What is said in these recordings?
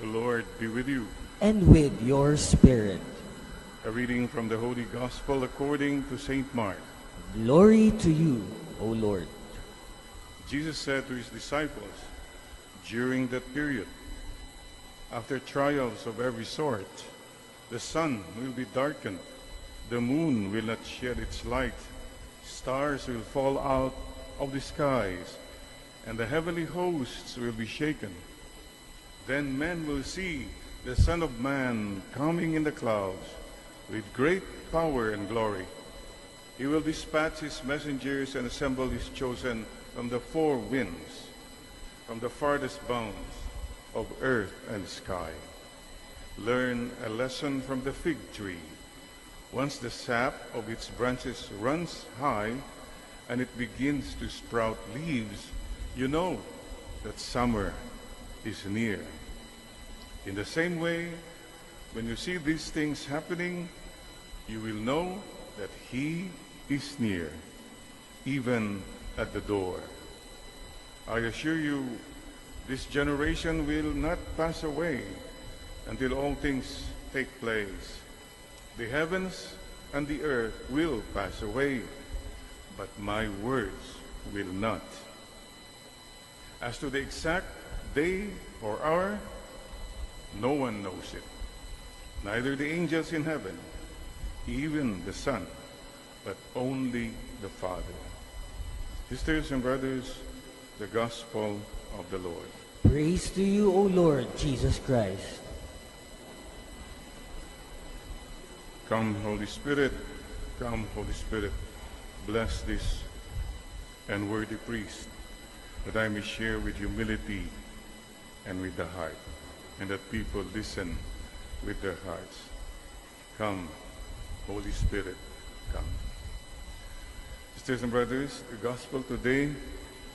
The Lord be with you. And with your spirit. A reading from the Holy Gospel according to St. Mark. Glory to you, O Lord. Jesus said to his disciples during that period, after trials of every sort, the sun will be darkened, the moon will not shed its light, stars will fall out of the skies, and the heavenly hosts will be shaken. Then men will see the Son of Man coming in the clouds with great power and glory. He will dispatch his messengers and assemble his chosen from the four winds, from the farthest bounds of earth and sky. Learn a lesson from the fig tree. Once the sap of its branches runs high and it begins to sprout leaves, you know that summer is near. In the same way, when you see these things happening, you will know that He is near, even at the door. I assure you, this generation will not pass away until all things take place. The heavens and the earth will pass away, but my words will not. As to the exact day or hour, no one knows it, neither the angels in heaven, even the Son, but only the Father. Sisters and brothers, the Gospel of the Lord. Praise to you, O Lord Jesus Christ. Come, Holy Spirit, come, Holy Spirit, bless this and worthy priest, that I may share with humility and with the heart, and that people listen with their hearts. Come, Holy Spirit, come. Sisters and brothers, the gospel today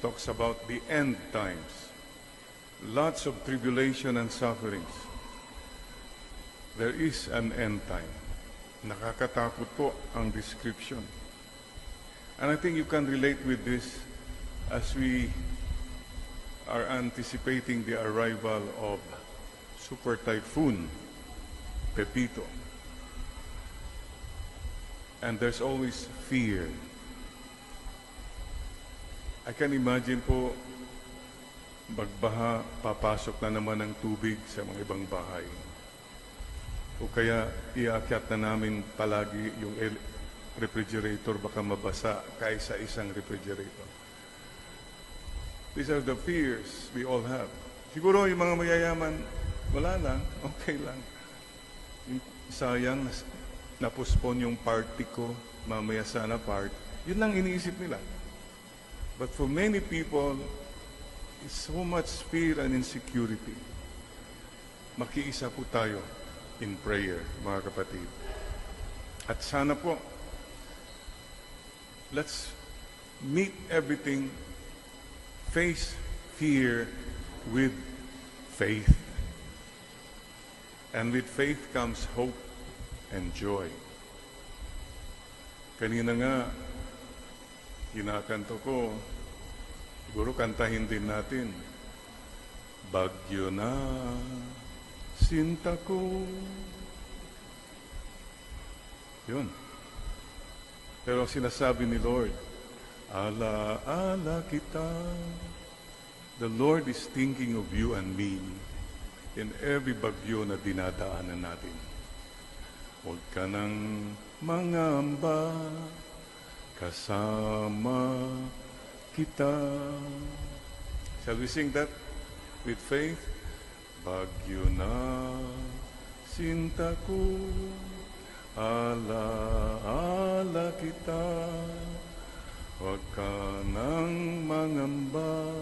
talks about the end times. Lots of tribulation and sufferings. There is an end time. Nakakatakot po ang description. And I think you can relate with this as we are anticipating the arrival of Super Typhoon Pepito. And there's always fear. I can imagine po, bagbaha, papasok na naman ng tubig sa mga ibang bahay. O kaya iakyat na namin palagi yung refrigerator, baka mabasa kaysa isang refrigerator. These are the fears we all have. Siguro yung mga mayayaman, wala lang, okay lang. Sayang, napospon yung party ko, mamaya sana party. Yun lang iniisip nila. But for many people, it's so much fear and insecurity. Makiisa po tayo in prayer, mga kapatid. At sana po, let's meet everything, face fear with faith. And with faith comes hope and joy. Kanina nga, kinakanto ko, siguro kantahin din natin, Bagyo na, sinta ko. Yun. Pero sinasabi ni Lord, ala kita. The Lord is thinking of you and me in every bagyo na dinadaanan natin. Huwag ka nang mangamba, kasama kita. Shall we sing that with faith? Bagyo na, sinta ko, ala kita. Huwag ka nang mangamba,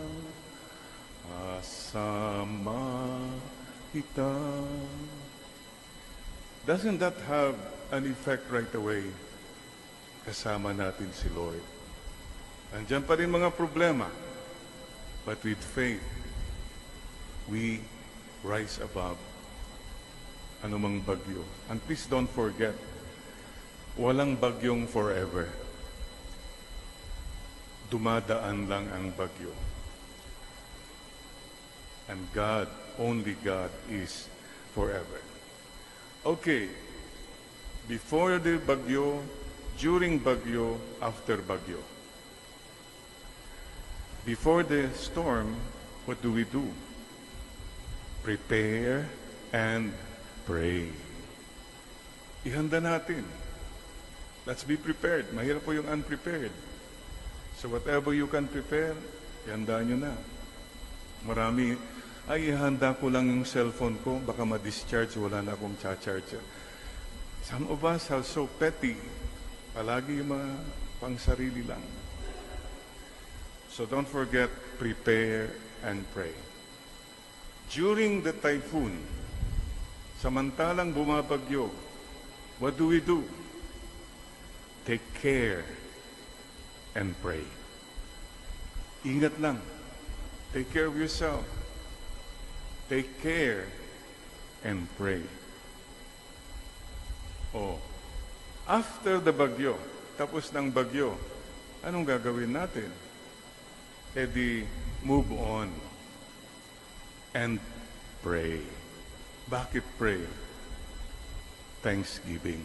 kasama kita. Doesn't that have an effect right away? Kasama natin si Lord. Andiyan pa rin mga problema. But with faith, we rise above anumang bagyo. And please don't forget, walang bagyong forever. Dumadaan lang ang bagyo. And God only God is forever. Okay, before the bagyo, during bagyo, after bagyo. Before the storm, what do? Prepare and pray. Ihanda natin. Let's be prepared. Mahirap po yung unprepared. So whatever you can prepare, ihanda nyo na. Marami, ay ihanda ko lang yung cellphone ko, baka ma-discharge, wala na akong cha-charge. Some of us are so petty. Palagi yung mga pang-sarili lang. So don't forget, prepare and pray. During the typhoon, samantalang bumabagyo, what do? Take care and pray. Ingat lang. Take care of yourself. Take care and pray. Oh, after the bagyo, tapos ng bagyo, anong gagawin natin? E di, move on and pray. Bakit pray? Thanksgiving.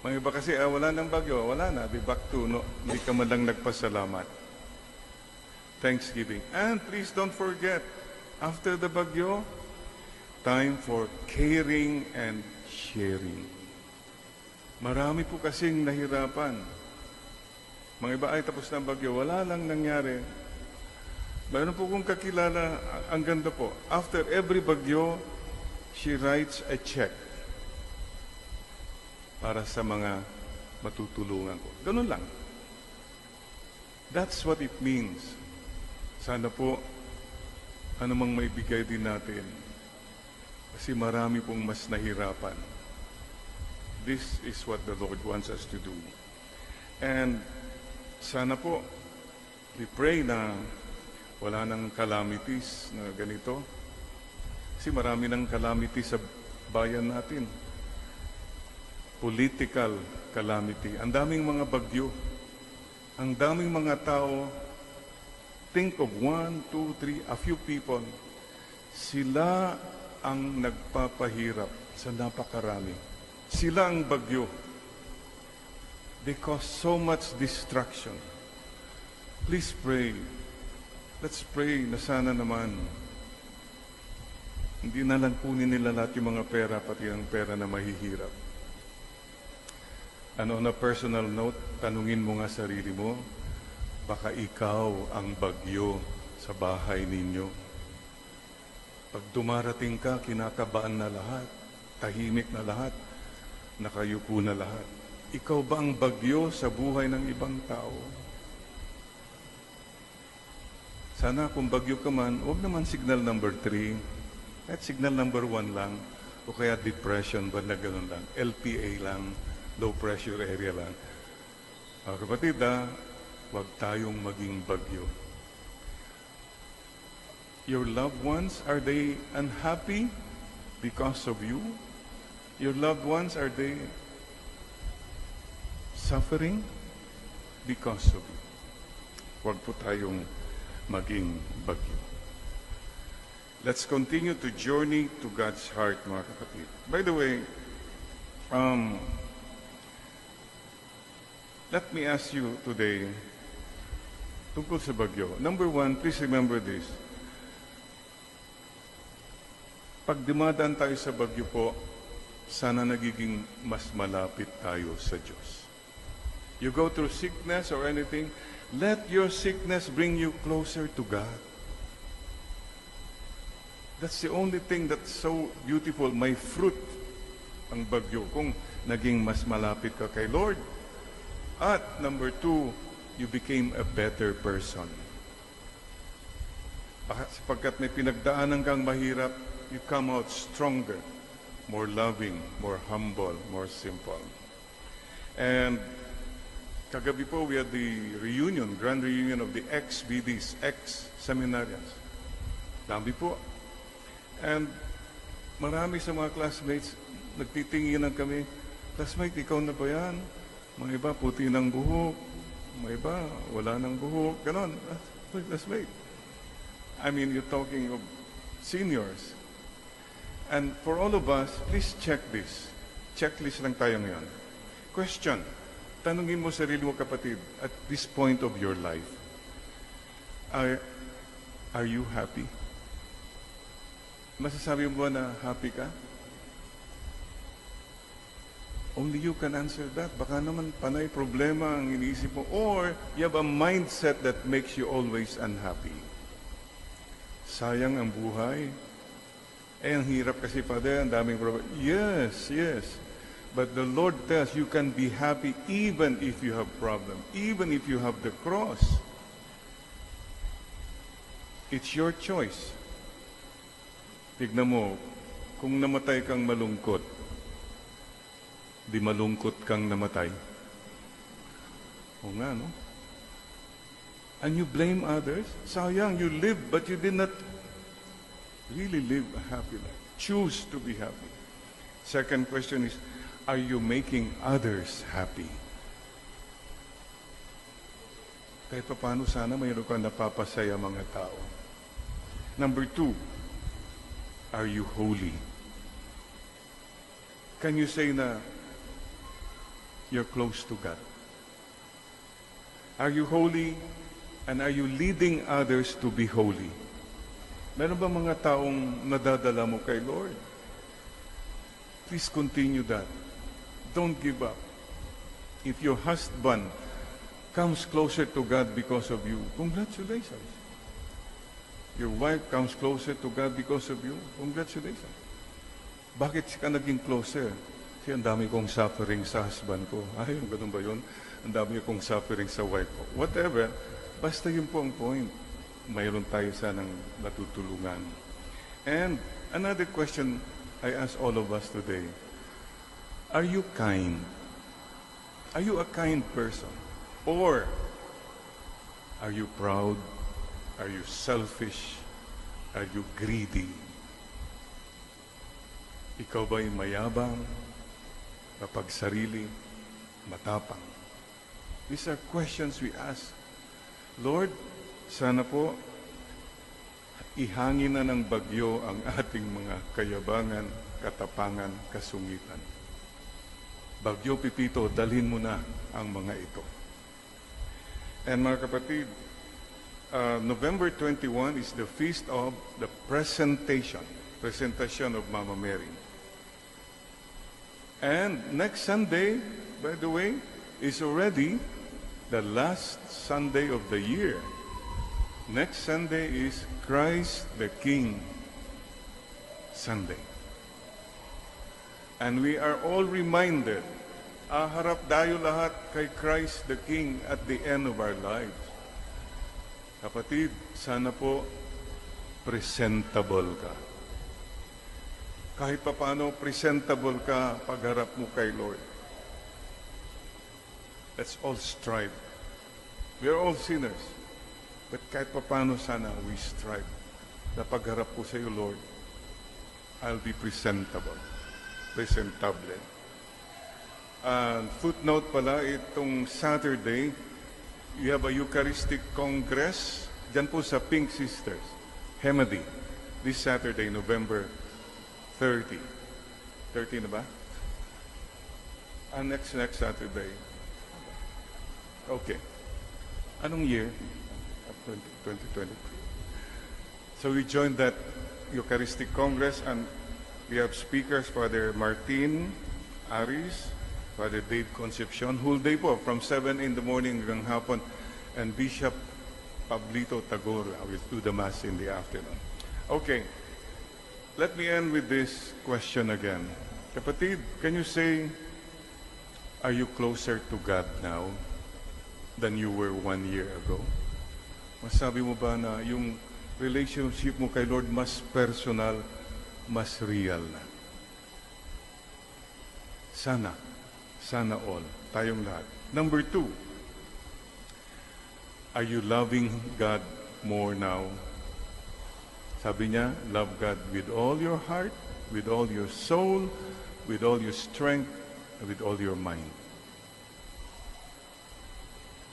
May iba kasi, wala ng bagyo, wala na, be back to, no, hindi ka man lang nagpasalamat. Thanksgiving. And please don't forget, after the bagyo, time for caring and sharing. Marami po kasing nahirapan. Mga iba ay tapos ng bagyo, wala lang nangyari. Mayroon po kong kakilala, ang ganda po. After every bagyo, she writes a check para sa mga matutulungan ko. Ganun lang. That's what it means. Sana po, anumang maibigay din natin. Kasi marami pong mas nahirapan. This is what the Lord wants us to do. And sana po, we pray na wala nang calamities na ganito. Kasi marami ng calamities sa bayan natin. Political calamity. Ang daming mga bagyo. Ang daming mga tao. Think of 1, 2, 3, a few people. Sila ang nagpapahirap sa napakarami. Sila ang bagyo. They cause so much destruction. Please pray. Let's pray na sana naman hindi na lang kunin nila lahat yung mga pera, pati ang pera na mahihirap. And on a personal note, tanungin mo nga sarili mo, baka ikaw ang bagyo sa bahay ninyo. Pag dumarating ka, kinakabahan na lahat, tahimik na lahat, nakayuko na lahat. Ikaw ba ang bagyo sa buhay ng ibang tao? Sana kung bagyo ka man, huwag naman signal number 3, at signal number 1 lang, o kaya depression, ba na ganun lang, LPA lang, low pressure area lang. Kapatid, huwag tayong maging bagyo. Your loved ones, are they unhappy because of you? Your loved ones, are they suffering because of you? Huwag po tayong maging bagyo. Let's continue to journey to God's heart, mga kapatid. By the way, let me ask you today, tungkol sa bagyo. Number 1, please remember this. Pag dumadaan tayo sa bagyo po, sana nagiging mas malapit tayo sa Diyos. You go through sickness or anything, let your sickness bring you closer to God. That's the only thing that's so beautiful. May fruit ang bagyo kung naging mas malapit ka kay Lord. At number 2, you became a better person. Sapagkat may pinagdaanan kang mahirap, you come out stronger, more loving, more humble, more simple. And kagabi po, we had the reunion, grand reunion of the ex-BDs, ex-seminarians. Dami po. And marami sa mga classmates, nagtitinginan kami, classmate, ikaw na ba yan? Mga iba, puti ng buhok. Mga iba, wala ng buhok. Ganon. Classmate. I mean, you're talking of seniors. And for all of us, please check this. Checklist lang tayo ngayon. Question. Tanungin mo sarili mo, kapatid, at this point of your life, are you happy? Masasabi mo ba na happy ka? Only you can answer that. Baka naman panay problema ang iniisip mo. Or you have a mindset that makes you always unhappy. Sayang ang buhay. Ang hirap kasi, Father, ang daming problema. Yes, yes. But the Lord tells you can be happy even if you have problem, even if you have the cross. It's your choice. Tignan mo, kung namatay kang malungkot, di malungkot kang namatay. O nga, no? And you blame others? Sayang, you live, but you did not really live a happy life. Choose to be happy. Second question is, are you making others happy? Kahit pa paano sana mayroon kang napapasaya mga tao. Number 2, are you holy? Can you say na you're close to God? Are you holy and are you leading others to be holy? Meron ba mga taong nadadala mo kay Lord? Please continue that. Don't give up. If your husband comes closer to God because of you, congratulations. Your wife comes closer to God because of you, congratulations. Bakit ka naging closer? Kasi ang dami kong suffering sa husband ko. Ay, ganun ba yun? Ang dami kong suffering sa wife ko. Whatever, basta yun po ang point. Mayroon tayo sanang natutulungan. And another question I ask all of us today. Are you kind? Are you a kind person? Or are you proud? Are you selfish? Are you greedy? Ikaw ba'y mayabang, mapagsarili, matapang? These are questions we ask. Lord, sana po ihangin na ng bagyo ang ating mga kayabangan, katapangan, kasungitan. Bagyo Pipito, dalhin mo na ang mga ito. And mga kapatid, November 21 is the feast of the presentation of Mama Mary. And next Sunday, by the way, is already the last Sunday of the year. Next Sunday is Christ the King Sunday. And we are all reminded, harap tayo lahat kay Christ the King at the end of our lives. Kapatid, sana po presentable ka. Kahit pa paano presentable ka pagharap mo kay Lord. Let's all strive. We are all sinners. But kahit pa paano sana we strive na pagharap ko sa iyo, Lord, I'll be presentable. Presentable. Footnote pala, itong Saturday, you have a Eucharistic Congress dyan po sa Pink Sisters, Hemady, this Saturday, November 30. 30 na ba? Next Saturday. Okay. Anong year? 2023. So we joined that Eucharistic Congress and we have speakers, Father Martin Aris, Father Dave Concepcion, whole day po, from 7 in the morning hanggang hapon, and Bishop Pablito Tagor will do the Mass in the afternoon. Okay. Let me end with this question again. Kapatid, can you say, are you closer to God now than you were 1 year ago? Masabi mo ba na yung relationship mo kay Lord mas personal, mas real na? Sana all, tayong lahat. Number 2, are you loving God more now? Sabi niya, love God with all your heart, with all your soul, with all your strength, and with all your mind.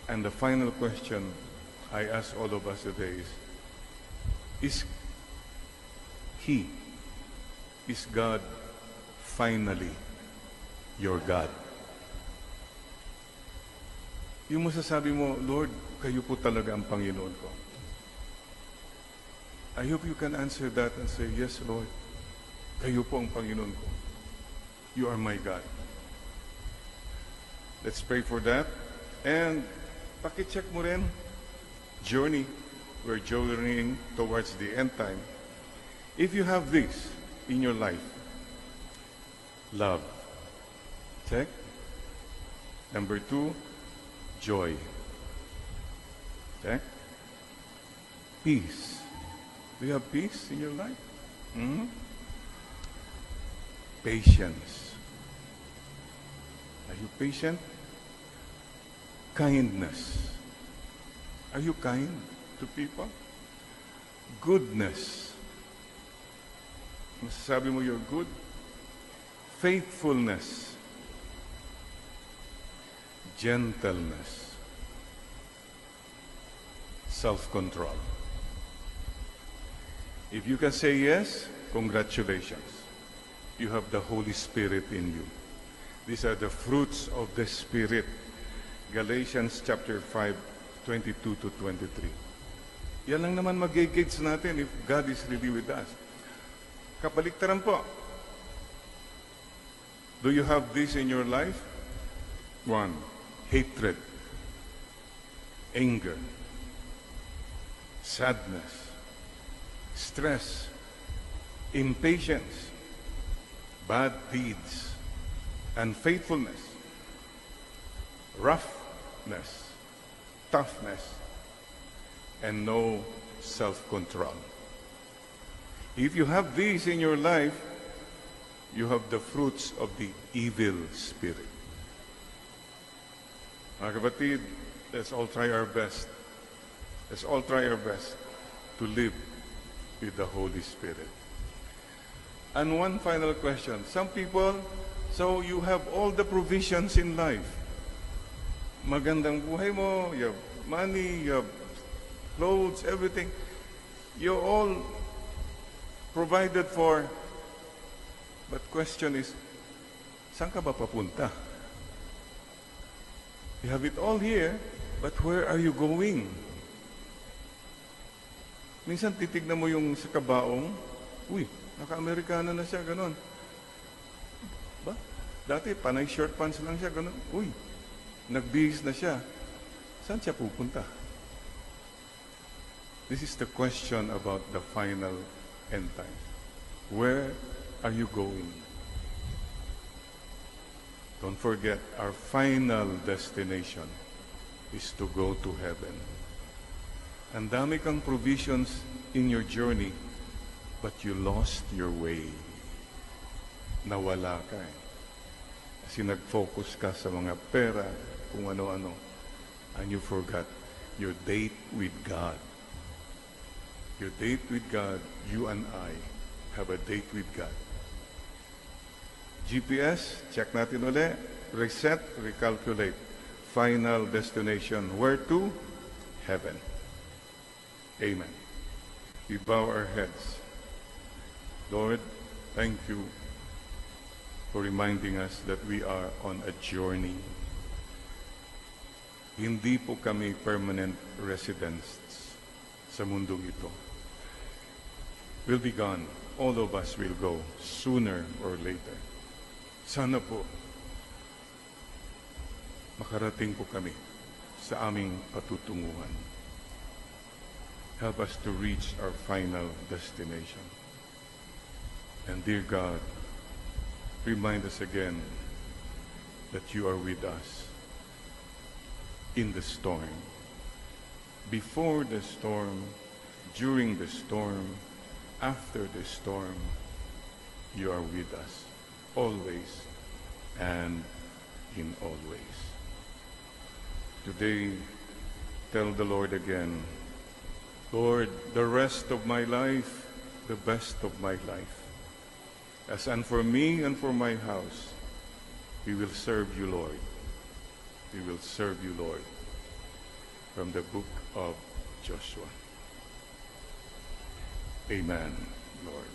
And the final question I ask all of us today is He is God, finally, your God. Yung masasabi mo, Lord, kayo po talaga ang Panginoon ko. I hope you can answer that and say, yes, Lord, kayo po ang Panginoon ko. You are my God. Let's pray for that. And pakicheck mo rin, journey. We're journeying towards the end time. If you have this in your life, love. Check. Number 2, joy. Check. Peace. Do you have peace in your life? Patience. Are you patient? Kindness. Are you kind to people? Goodness. Masasabi mo you're good? Faithfulness. Gentleness. Self-control. If you can say yes, congratulations. You have the Holy Spirit in you. These are the fruits of the Spirit. Galatians chapter 5, 22 to 23. Yan lang naman mag-gauge natin if God is really with us. Kabaliktaran po. Do you have this in your life? 1, hatred, anger, sadness, stress, impatience, bad deeds, unfaithfulness, roughness, toughness, and no self-control. If you have these in your life, you have the fruits of the evil spirit. Mga kapatid, let's all try our best. Let's all try our best to live with the Holy Spirit. And one final question. Some people, so you have all the provisions in life. Magandang buhay mo, you have money, you have clothes, everything. You're all provided for. But question is, saan ka ba papunta? You have it all here, but where are you going? Minsan titignan mo yung sa kabaong, uy, naka-Amerikano na siya, ganon. Ba? Dati, panay short pants lang siya, ganon. Uy, nagbihis na siya. Saan siya pupunta? This is the question about the final end time. Where are you going? Don't forget, our final destination is to go to heaven. Ang dami kang provisions in your journey, but you lost your way. Nawala ka eh. Kasi nag-focus ka sa mga pera, kung ano-ano, and you forgot your date with God. Your date with God, you and I have a date with God. GPS, check natin ulit. Reset, recalculate. Final destination. Where to? Heaven. Amen. We bow our heads. Lord, thank you for reminding us that we are on a journey. Hindi po kami permanent residents sa mundong ito. We'll be gone. All of us will go sooner or later. Sana po makarating po kami sa aming patutunguhan. Help us to reach our final destination. And dear God, remind us again that you are with us in the storm, before the storm, during the storm, after the storm. You are with us, always and in all ways. Today, tell the Lord again, Lord, the rest of my life, the best of my life. And for me and for my house, we will serve you, Lord. We will serve you, Lord. From the book of Joshua. Amen, Lord.